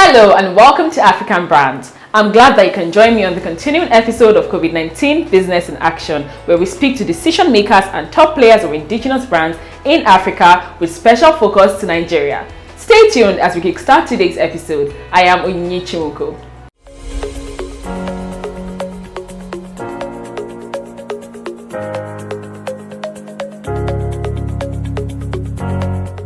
Hello and welcome to African Brands. I'm glad that you can join me on the continuing episode of COVID-19 Business in Action, where we speak to decision makers and top players of indigenous brands in Africa with special focus to Nigeria. Stay tuned as we kickstart today's episode. I am Onyinye Chimuko.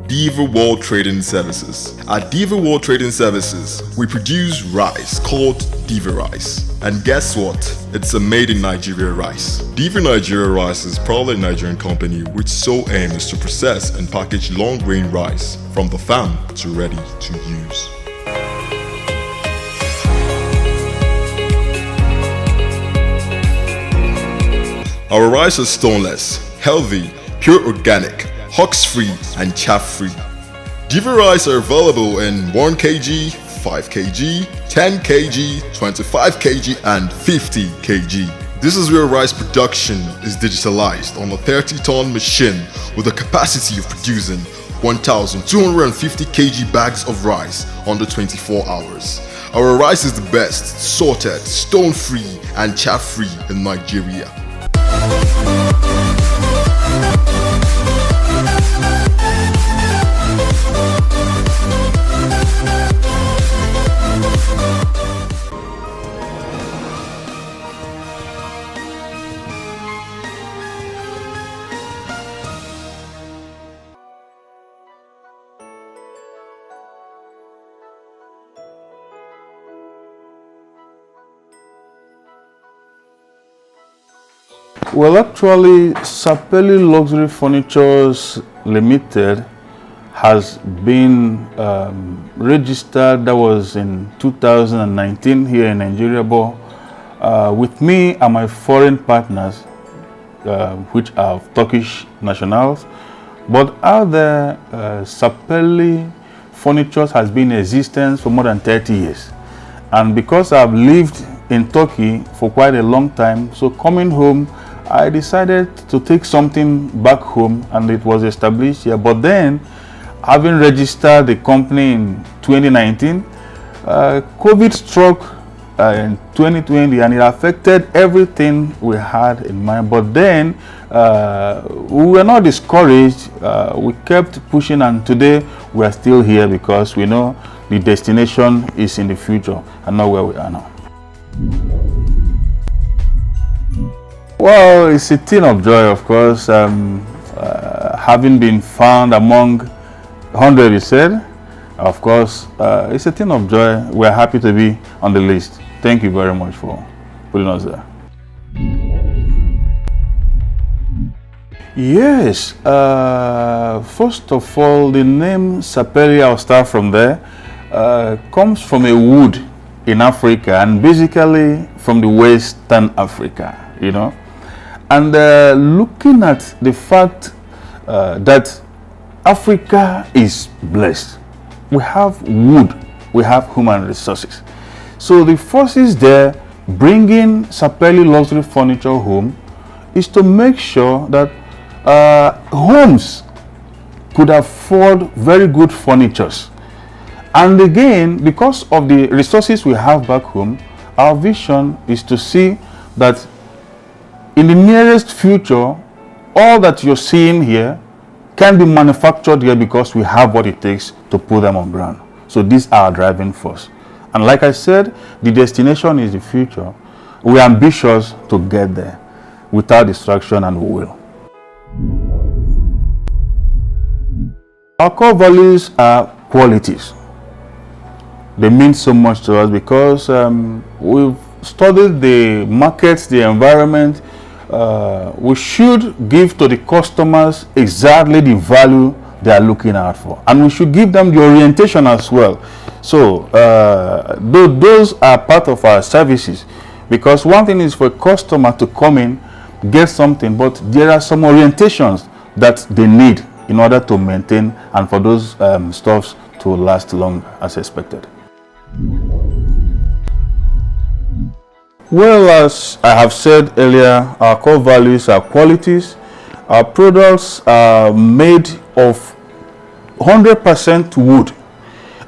Diva World Trading Services. At Diva World Trading Services, we produce rice called Diva Rice. And guess what? It's a made in Nigeria rice. Diva Nigeria Rice is probably a Nigerian company which sole aim is to process and package long grain rice from the farm to ready to use. Our rice is stoneless, healthy, pure organic, husk-free and chaff-free. Diva rice are available in 1 kg, 5 kg, 10 kg, 25 kg and 50 kg. This is where rice production is digitalized on a 30-ton machine with a capacity of producing 1,250 kg bags of rice under 24 hours. Our rice is the best, sorted, stone-free and chaff-free in Nigeria. Well, actually, Sapelli Luxury Furnitures Limited has been registered. That was in 2019 here in Nigeria. But with me and my foreign partners, which are Turkish nationals, but out there, Sapelli Furnitures has been in existence for more than 30 years. And because I've lived in Turkey for quite a long time, so coming home, I decided to take something back home, and it was established here. But then, having registered the company in 2019, COVID struck in 2020, and it affected everything we had in mind. But then, we were not discouraged. We kept pushing, and today we are still here because we know the destination is in the future and not where we are now. Well, it's a thing of joy, of course, having been found among 100, you said. Of course, it's a thing of joy. We're happy to be on the list. Thank you very much for putting us there. Yes, first of all, the name Sapelli, I'll start from there, comes from a wood in Africa, and basically from the Western Africa, you know. And looking at the fact that Africa is blessed, we have wood, we have human resources. So the forces there bringing Sapelli Luxury Furniture home is to make sure that homes could afford very good furnitures. And again, because of the resources we have back home, our vision is to see that in the nearest future, all that you're seeing here can be manufactured here because we have what it takes to put them on ground. So these are our driving force. And like I said, the destination is the future. We're ambitious to get there without distraction, and we will. Our core values are qualities. They mean so much to us because we've studied the markets, the environment. We should give to the customers exactly the value they are looking out for, and we should give them the orientation as well. So those are part of our services, because one thing is for a customer to come in, get something, but there are some orientations that they need in order to maintain and for those stuffs to last long as expected. Well, as I have said earlier, our core values are qualities. Our products are made of 100% wood,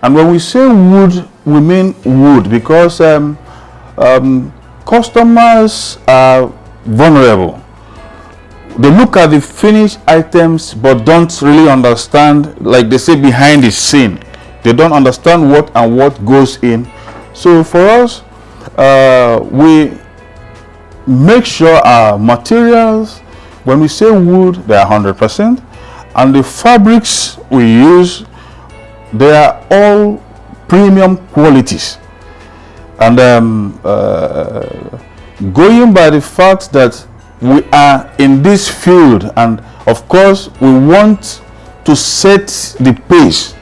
And when we say wood, we mean wood because customers are vulnerable. They look at the finished items but don't really understand, like they say, behind the scene. They don't understand what goes in. So for us, we make sure our materials, when we say wood, they are 100%, and the fabrics we use, they are all premium qualities. And going by the fact that we are in this field, and of course we want to set the pace,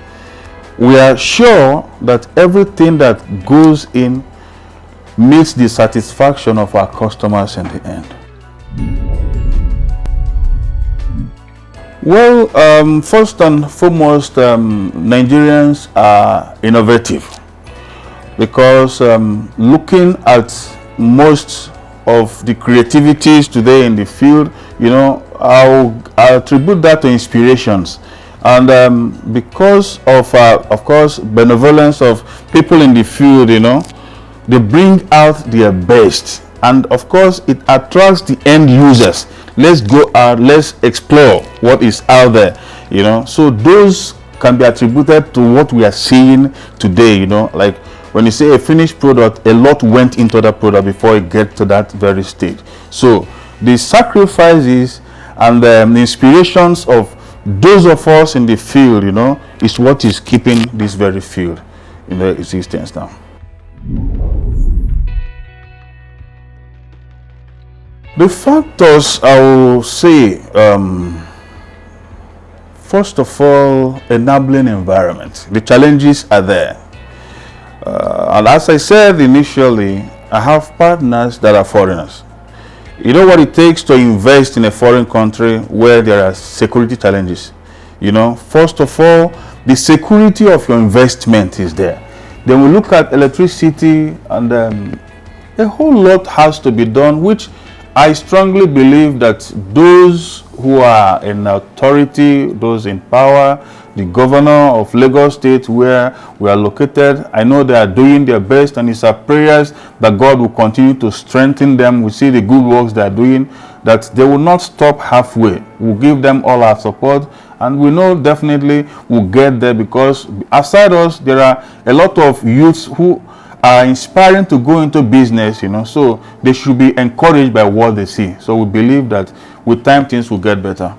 we are sure that everything that goes in meets the satisfaction of our customers in the end. Well, first and foremost, Nigerians are innovative because looking at most of the creativities today in the field, you know, I'll attribute that to inspirations. And because of course, benevolence of people in the field, you know, they bring out their best. And of course, it attracts the end users. Let's go out, let's explore what is out there, you know. So those can be attributed to what we are seeing today, you know. Like when you say a finished product, a lot went into that product before it gets to that very stage. So the sacrifices and the inspirations of those of us in the field, you know, is what is keeping this very field in the existence now. The factors, I will say, first of all, enabling environment. The challenges are there. And as I said initially, I have partners that are foreigners. You know what it takes to invest in a foreign country where there are security challenges? You know, first of all, the security of your investment is there. Then we look at electricity, and a whole lot has to be done, which I strongly believe that those who are in authority, those in power, the governor of Lagos State where we are located, I know they are doing their best, and it's our prayers that God will continue to strengthen them. We see the good works they are doing, that they will not stop halfway. We'll give them all our support, and we know definitely we'll get there, because aside us, there are a lot of youths who are inspiring to go into business, you know, so they should be encouraged by what they see. So we believe that with time things will get better.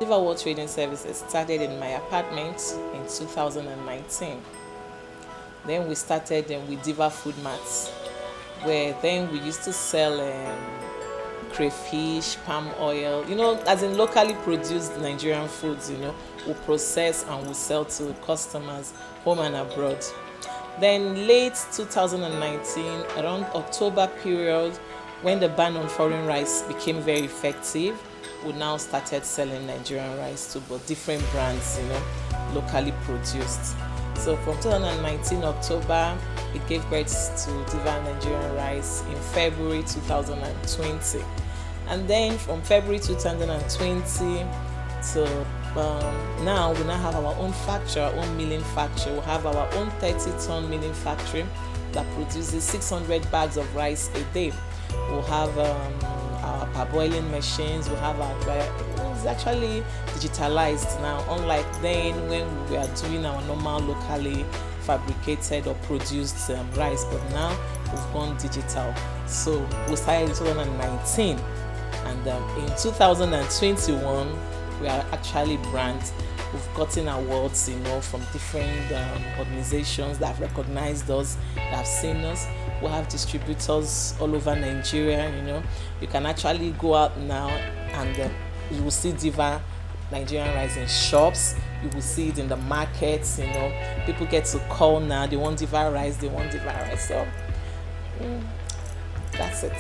Diva World Trading Services started in my apartment in 2019. Then we started with Diva Food Mats, where then we used to sell crayfish, palm oil, as in locally produced Nigerian foods, we process and we sell to customers home and abroad. Then late 2019, around October period, when the ban on foreign rice became very effective, we now started selling Nigerian rice to both different brands, locally produced. So from 2019 October, it gave birth to Diva Nigerian Rice in February 2020. And then from February 2020 to now, we now have our own factory, our own milling factory. We have our own 30-ton milling factory that produces 600 bags of rice a day. We have our parboiling machines. We have our dryer. It's actually digitalized now, unlike then when we were doing our normal locally fabricated or produced rice. But now we've gone digital. So we started in 2019, and in 2021 we are actually brands. We've gotten awards, from different organizations that have recognized us, that have seen us. We have distributors all over Nigeria. You can actually go out now and you will see Diva Nigerian rice in shops. You will see it in the markets. People get to call now. They want Diva rice. So that's it.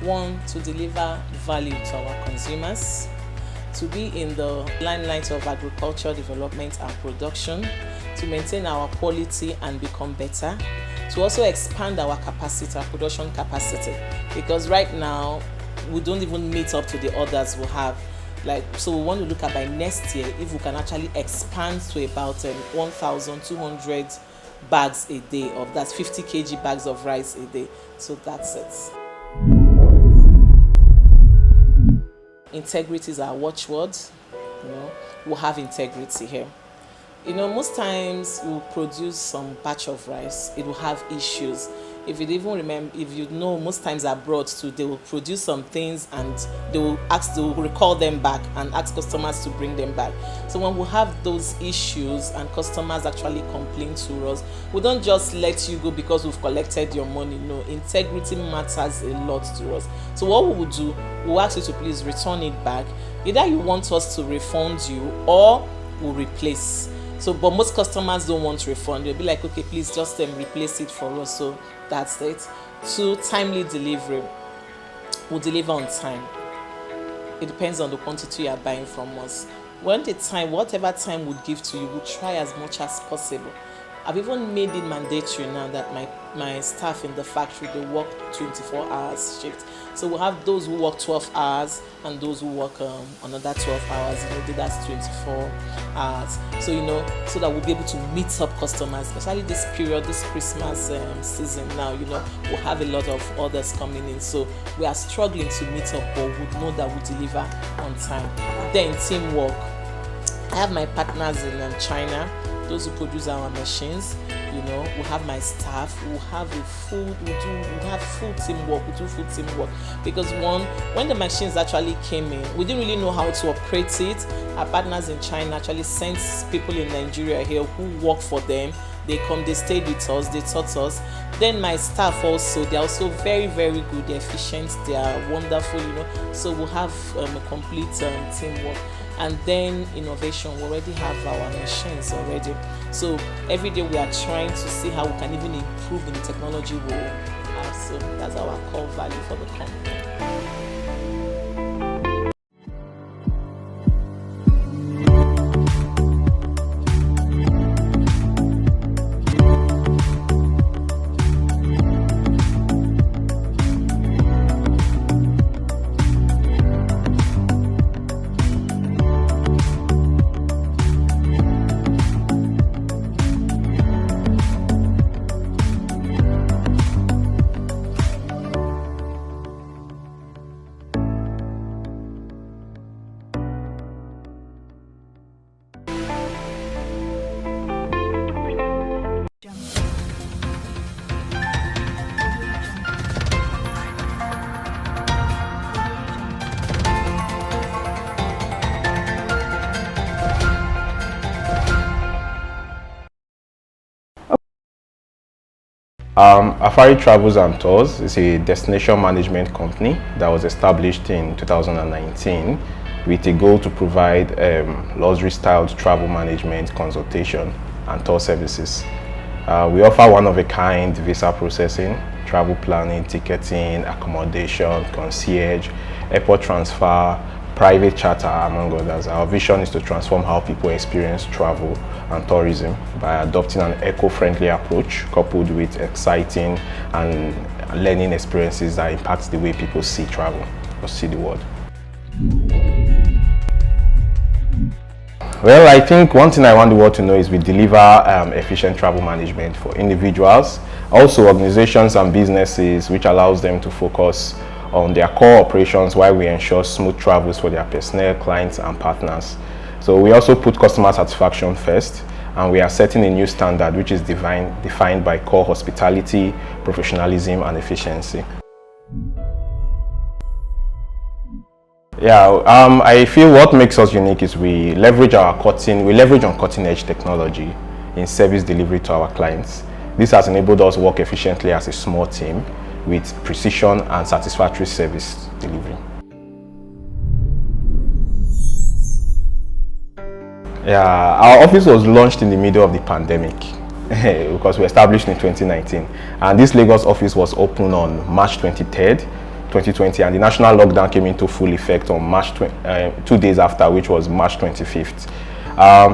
One, to deliver value to our consumers, to be in the limelight of agriculture development and production, to maintain our quality and become better, to also expand our capacity, our production capacity, because right now we don't even meet up to the others we have. So we want to look at by next year if we can actually expand to about 1,200 bags a day of that 50 kg bags of rice a day. So that's it. Integrity is our watchword. We'll have integrity here. Most times we'll produce some batch of rice, it will have issues. If you even remember, most times abroad too, they will produce some things and they will recall them back and ask customers to bring them back. So when we have those issues and customers actually complain to us, we don't just let you go because we've collected your money. No, integrity matters a lot to us. So what we will do, we'll ask you to please return it back. Either you want us to refund you or we'll replace. But most customers don't want refund. They'll be like, okay, please just replace it for us. So that's it. 2, timely delivery. We'll deliver on time. It depends on the quantity you are buying from us. Whatever time we'll give to you, we'll try as much as possible. I've even made it mandatory now that my staff in the factory, they work 24 hours shift. So we'll have those who work 12 hours and those who work another 12 hours. That's 24 hours. So, so that we'll be able to meet up customers, especially this period, this Christmas season now, we'll have a lot of orders coming in. So we are struggling to meet up, but we know that we deliver on time. Then teamwork. I have my partners in China, those who produce our machines. We have my staff. We have full teamwork. We do full teamwork because when the machines actually came in, we didn't really know how to operate it. Our partners in China actually sent people in Nigeria here who work for them. They come, they stayed with us, they taught us. Then my staff also, they're also very, very good. They're efficient. They are wonderful. So we have a complete teamwork. And then innovation, we already have our machines already. So every day we are trying to see how we can even improve in the technology we have. So that's our core value for the company. Afari Travels and Tours is a destination management company that was established in 2019 with a goal to provide luxury-styled travel management, consultation, and tour services. We offer one-of-a-kind visa processing, travel planning, ticketing, accommodation, concierge, airport transfer, private charter, among others. Our vision is to transform how people experience travel and tourism by adopting an eco-friendly approach coupled with exciting and learning experiences that impact the way people see travel or see the world. Well, I think one thing I want the world to know is we deliver efficient travel management for individuals, also organizations and businesses, which allows them to focus on their core operations while we ensure smooth travels for their personnel, clients, and partners. So we also put customer satisfaction first, and we are setting a new standard which is defined by core hospitality, professionalism, and efficiency. Yeah, I feel what makes us unique is we leverage on cutting-edge technology in service delivery to our clients. This has enabled us to work efficiently as a small team with precision and satisfactory service delivery. Yeah, our office was launched in the middle of the pandemic because we established in 2019, and this Lagos office was opened on March 23rd, 2020, and the national lockdown came into full effect on March 2 days after, which was March 25th.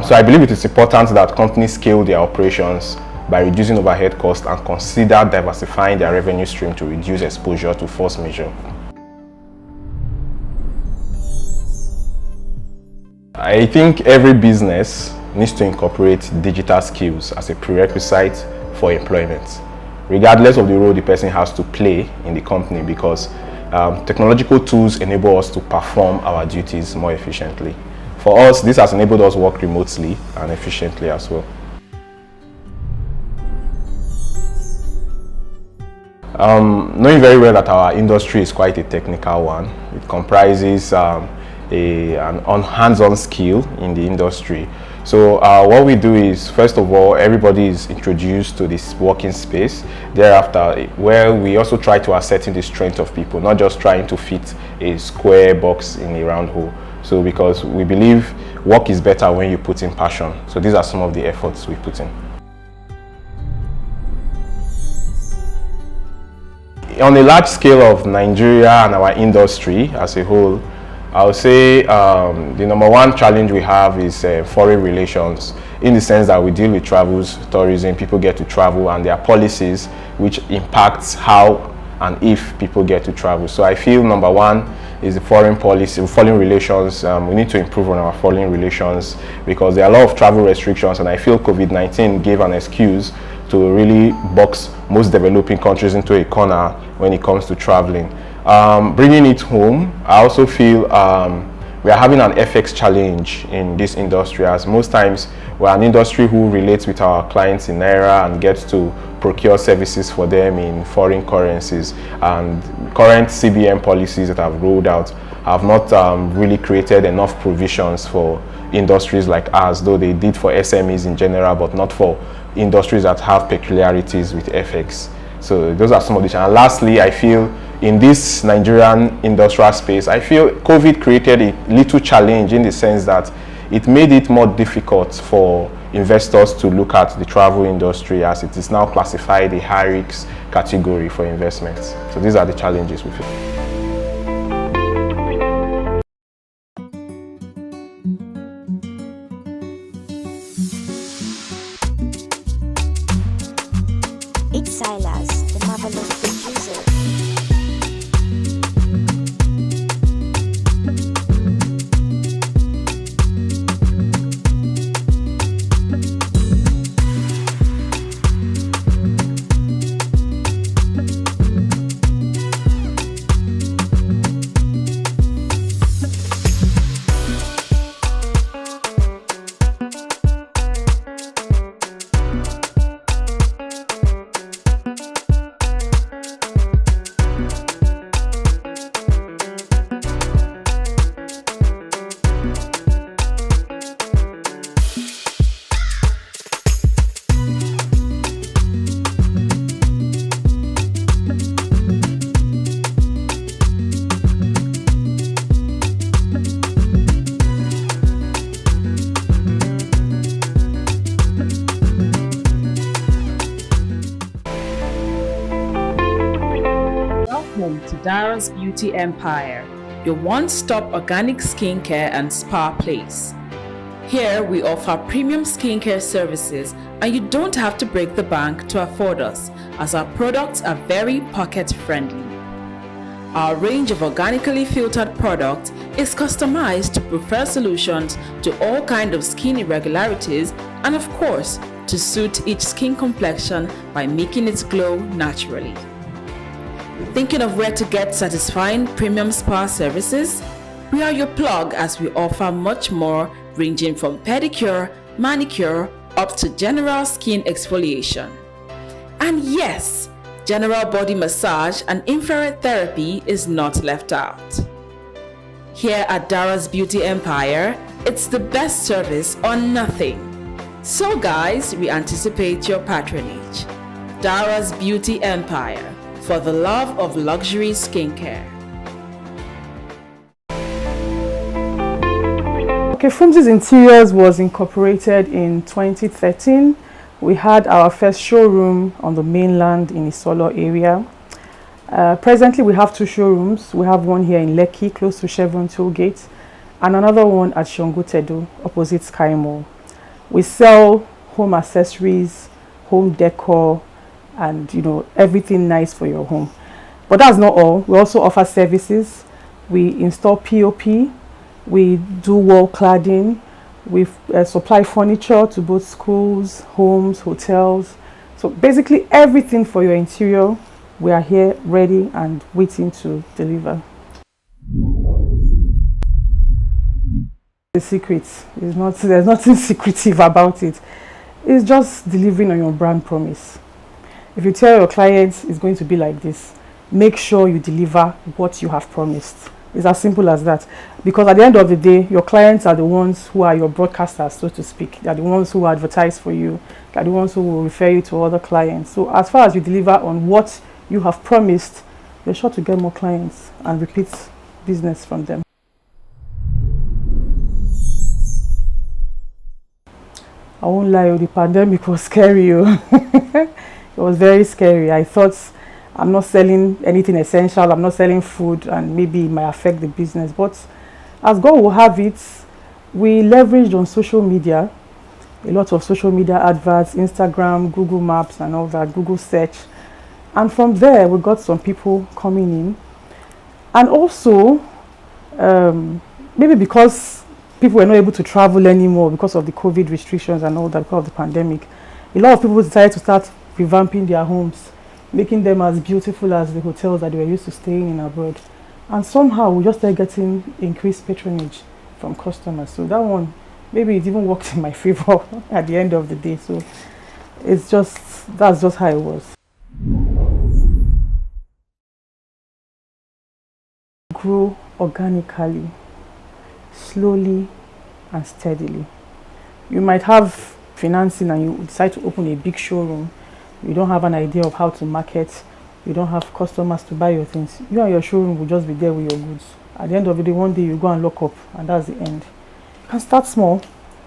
So I believe it is important that companies scale their operations by reducing overhead costs and consider diversifying their revenue stream to reduce exposure to force majeure. I think every business needs to incorporate digital skills as a prerequisite for employment, regardless of the role the person has to play in the company, because technological tools enable us to perform our duties more efficiently. For us, this has enabled us to work remotely and efficiently as well. Knowing very well that our industry is quite a technical one, it comprises an hands-on skill in the industry. So what we do is, first of all, everybody is introduced to this working space. Thereafter, where we also try to ascertain the strength of people, not just trying to fit a square box in a round hole. So because we believe work is better when you put in passion. So these are some of the efforts we put in. On a large scale of Nigeria and our industry as a whole, I would say the number one challenge we have is foreign relations, in the sense that we deal with travels, tourism, people get to travel, and there are policies which impacts how and if people get to travel. So I feel number one is the foreign policy, foreign relations. We need to improve on our foreign relations because there are a lot of travel restrictions, and I feel COVID-19 gave an excuse to really box most developing countries into a corner when it comes to traveling. Bringing it home, I also feel we are having an FX challenge in this industry, as most times we're an industry who relates with our clients in Naira and gets to procure services for them in foreign currencies, and current CBN policies that have rolled out have not really created enough provisions for industries like ours, though they did for SMEs in general, but not for industries that have peculiarities with FX. So those are some of the challenges. And lastly, I feel in this Nigerian industrial space, I feel COVID created a little challenge in the sense that it made it more difficult for investors to look at the travel industry, as it is now classified a high risk category for investments. So these are the challenges we feel. It's Silas, the marvelous producer. to Dara's Beauty Empire, your one-stop organic skincare and spa place. Here we offer premium skincare services and you don't have to break the bank to afford us, as our products are very pocket-friendly. Our range of organically filtered products is customized to prefer solutions to all kinds of skin irregularities and of course to suit each skin complexion by making it glow naturally. Thinking of where to get satisfying premium spa services? We are your plug, as we offer much more, ranging from pedicure, manicure, up to general skin exfoliation. And yes, general body massage and infrared therapy is not left out. Here at Dara's Beauty Empire, it's the best service or nothing. So guys, we anticipate your patronage. Dara's Beauty Empire, for the love of luxury skincare. Okay, FUMZY's Interiors was incorporated in 2013. We had our first showroom on the mainland in Isolo area. Presently, we have 2 showrooms. We have one here in Lekki, close to Chevron Tollgate, and another one at Shongutedu, opposite Sky Mall. We sell home accessories, home decor, and everything nice for your home. But that's not all. We also offer services. We install POP. We do wall cladding. We supply furniture to both schools, homes, hotels. So basically everything for your interior, we are here ready and waiting to deliver. The secret is not, there's nothing secretive about it. It's just delivering on your brand promise. If you tell your clients it's going to be like this, make sure you deliver what you have promised. It's as simple as that. Because at the end of the day, your clients are the ones who are your broadcasters, so to speak. They're the ones who advertise for you. They're the ones who will refer you to other clients. So as far as you deliver on what you have promised, you're sure to get more clients and repeat business from them. I won't lie, the pandemic was scary. It was very scary. I thought, I'm not selling anything essential, I'm not selling food, and maybe it might affect the business. But as God will have it, we leveraged on social media, a lot of social media adverts, Instagram, Google Maps and all that, Google search. And from there, we got some people coming in. And also, maybe because people were not able to travel anymore because of the COVID restrictions and all that, because of the pandemic, a lot of people decided to start revamping their homes, making them as beautiful as the hotels that they were used to staying in abroad. And somehow we just started getting increased patronage from customers. So that one, maybe it even worked in my favor at the end of the day. So it's just, that's just how it was. Grow organically, slowly and steadily. You might have financing and you decide to open a big showroom. You don't have an idea of how to market. You don't have customers to buy your things. You and your showroom will just be there with your goods. At the end of the day, one day you go and lock up, and that's the end. You can start small,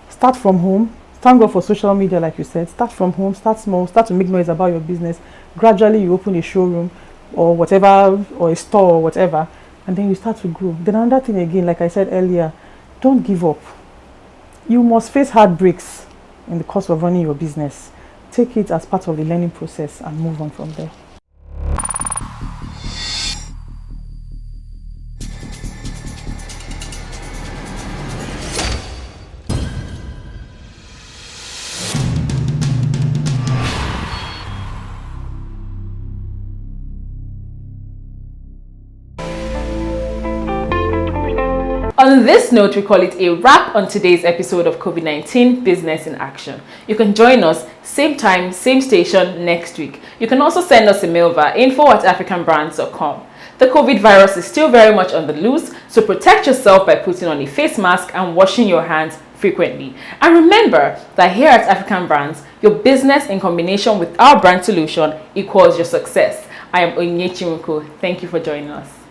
start from home. Thank God for social media, like you said. Start from home, start small, start to make noise about your business. Gradually, you open a showroom or whatever, or a store or whatever, and then you start to grow. Then another thing again, like I said earlier, don't give up. You must face heartbreaks in the course of running your business. Take it as part of the learning process and move on from there. On this note, we call it a wrap on today's episode of COVID-19 Business in Action. You can join us same time, same station next week. You can also send us a mail via info@africanbrands.com. The COVID virus is still very much on the loose, so protect yourself by putting on a face mask and washing your hands frequently. And remember that here at African Brands, your business in combination with our brand solution equals your success. I am Onyechi Muko. Thank you for joining us.